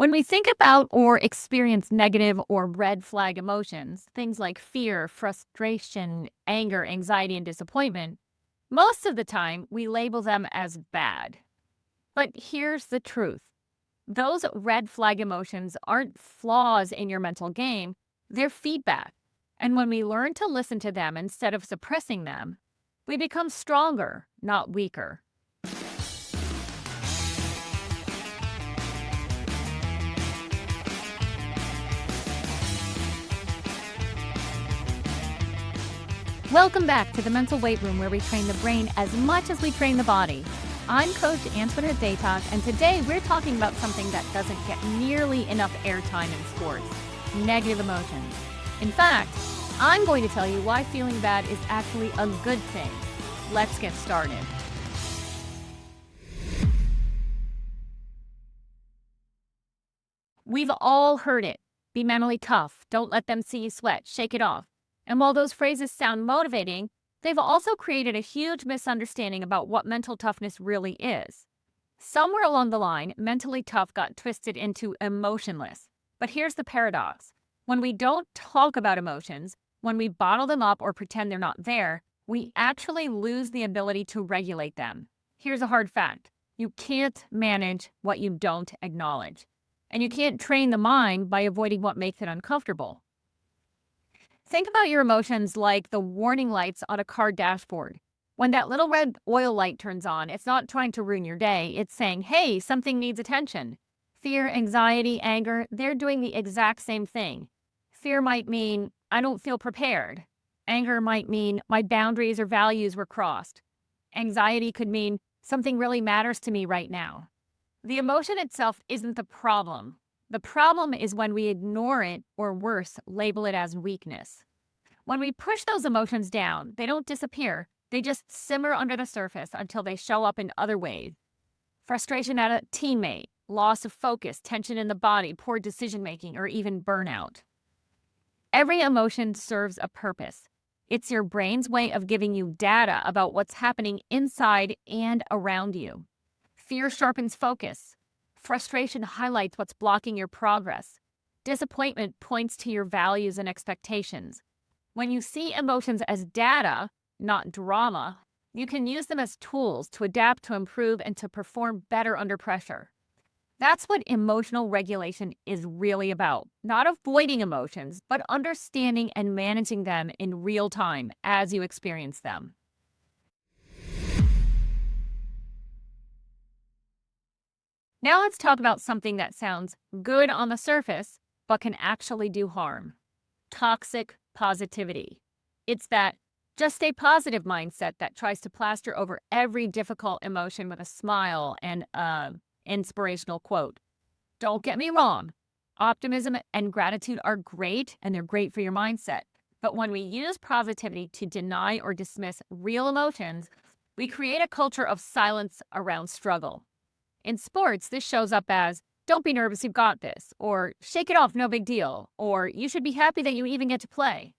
When we think about or experience negative or red flag emotions, things like fear, frustration, anger, anxiety, and disappointment, most of the time we label them as bad. But here's the truth: those red flag emotions aren't flaws in your mental game, they're feedback. And when we learn to listen to them instead of suppressing them, we become stronger, not weaker. Welcome back to the Mental Weight Room, where we train the brain as much as we train the body. I'm Coach Antoinette Datoc, and today we're talking about something that doesn't get nearly enough airtime in sports: negative emotions. In fact, I'm going to tell you why feeling bad is actually a good thing. Let's get started. We've all heard it: be mentally tough, don't let them see you sweat, shake it off. And while those phrases sound motivating, they've also created a huge misunderstanding about what mental toughness really is. Somewhere along the line, mentally tough got twisted into emotionless. But here's the paradox: when we don't talk about emotions, when we bottle them up or pretend they're not there, we actually lose the ability to regulate them. Here's a hard fact: you can't manage what you don't acknowledge. And you can't train the mind by avoiding what makes it uncomfortable. Think about your emotions like the warning lights on a car dashboard. When that little red oil light turns on, it's not trying to ruin your day. It's saying, hey, something needs attention. Fear, anxiety, anger, they're doing the exact same thing. Fear might mean, I don't feel prepared. Anger might mean, my boundaries or values were crossed. Anxiety could mean, something really matters to me right now. The emotion itself isn't the problem. The problem is when we ignore it, or worse, label it as weakness. When we push those emotions down, they don't disappear. They just simmer under the surface until they show up in other ways: frustration at a teammate, loss of focus, tension in the body, poor decision making, or even burnout. Every emotion serves a purpose. It's your brain's way of giving you data about what's happening inside and around you. Fear sharpens focus. Frustration highlights what's blocking your progress. Disappointment points to your values and expectations. When you see emotions as data, not drama, you can use them as tools to adapt, to improve, and to perform better under pressure. That's what emotional regulation is really about: not avoiding emotions, but understanding and managing them in real time as you experience them. Now let's talk about something that sounds good on the surface, but can actually do harm: toxic positivity. It's that just stay positive mindset that tries to plaster over every difficult emotion with a smile and an inspirational quote. Don't get me wrong, optimism and gratitude are great, and they're great for your mindset. But when we use positivity to deny or dismiss real emotions, we create a culture of silence around struggle. In sports, this shows up as, don't be nervous, you've got this, or shake it off, no big deal, or you should be happy that you even get to play.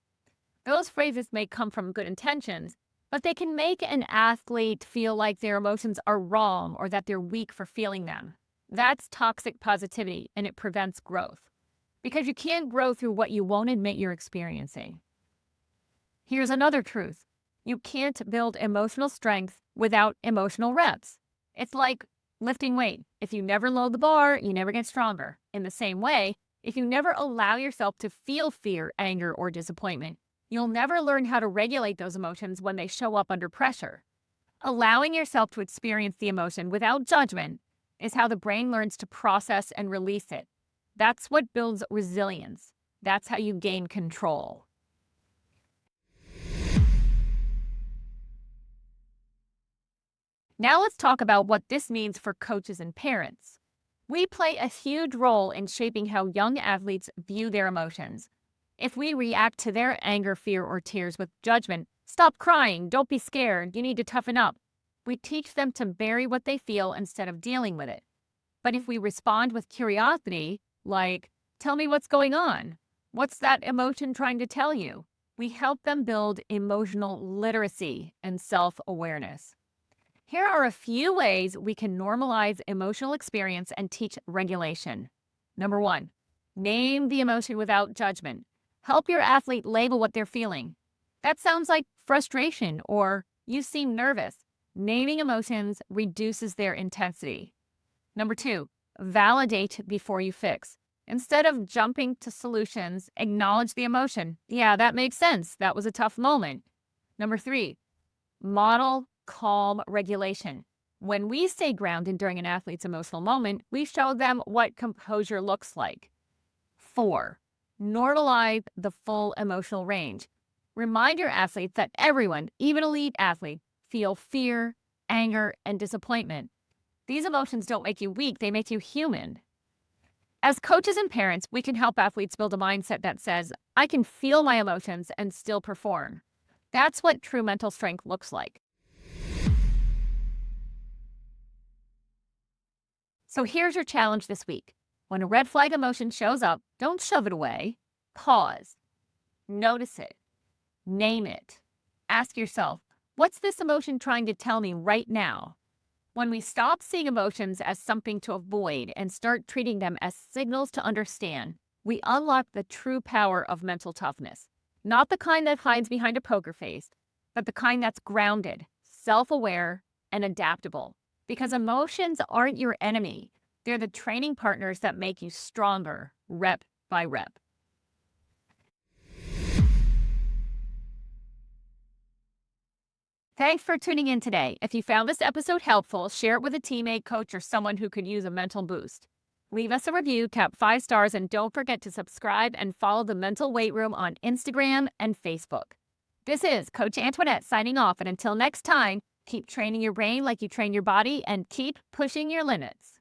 Those phrases may come from good intentions, but they can make an athlete feel like their emotions are wrong or that they're weak for feeling them. That's toxic positivity, and it prevents growth. Because you can't grow through what you won't admit you're experiencing. Here's another truth: you can't build emotional strength without emotional reps. It's like lifting weight. If you never load the bar, you never get stronger. In the same way, if you never allow yourself to feel fear, anger, or disappointment, you'll never learn how to regulate those emotions when they show up under pressure. Allowing yourself to experience the emotion without judgment is how the brain learns to process and release it. That's what builds resilience. That's how you gain control. Now let's talk about what this means for coaches and parents. We play a huge role in shaping how young athletes view their emotions. If we react to their anger, fear, or tears with judgment, stop crying, don't be scared, you need to toughen up, we teach them to bury what they feel instead of dealing with it. But if we respond with curiosity, like, tell me what's going on, what's that emotion trying to tell you, we help them build emotional literacy and self-awareness. Here are a few ways we can normalize emotional experience and teach regulation. Number one, name the emotion without judgment. Help your athlete label what they're feeling. That sounds like frustration or you seem nervous. Naming emotions reduces their intensity. Number two, validate before you fix. Instead of jumping to solutions, acknowledge the emotion. Yeah, that makes sense. That was a tough moment. Number three, model calm regulation. When we stay grounded during an athlete's emotional moment, we show them what composure looks like. 4, normalize the full emotional range. Remind your athletes that everyone, even elite athletes, feel fear, anger, and disappointment. These emotions don't make you weak, they make you human. As coaches and parents, we can help athletes build a mindset that says, I can feel my emotions and still perform. That's what true mental strength looks like. So here's your challenge this week. When a red flag emotion shows up, don't shove it away. Pause. Notice it. Name it. Ask yourself, what's this emotion trying to tell me right now? When we stop seeing emotions as something to avoid and start treating them as signals to understand, we unlock the true power of mental toughness. Not the kind that hides behind a poker face, but the kind that's grounded, self-aware, and adaptable. Because emotions aren't your enemy. They're the training partners that make you stronger, rep by rep. Thanks for tuning in today. If you found this episode helpful, share it with a teammate, coach, or someone who could use a mental boost. Leave us a review, tap 5 stars, and don't forget to subscribe and follow the Mental Weight Room on Instagram and Facebook. This is Coach Antoinette signing off, and until next time, keep training your brain like you train your body and keep pushing your limits.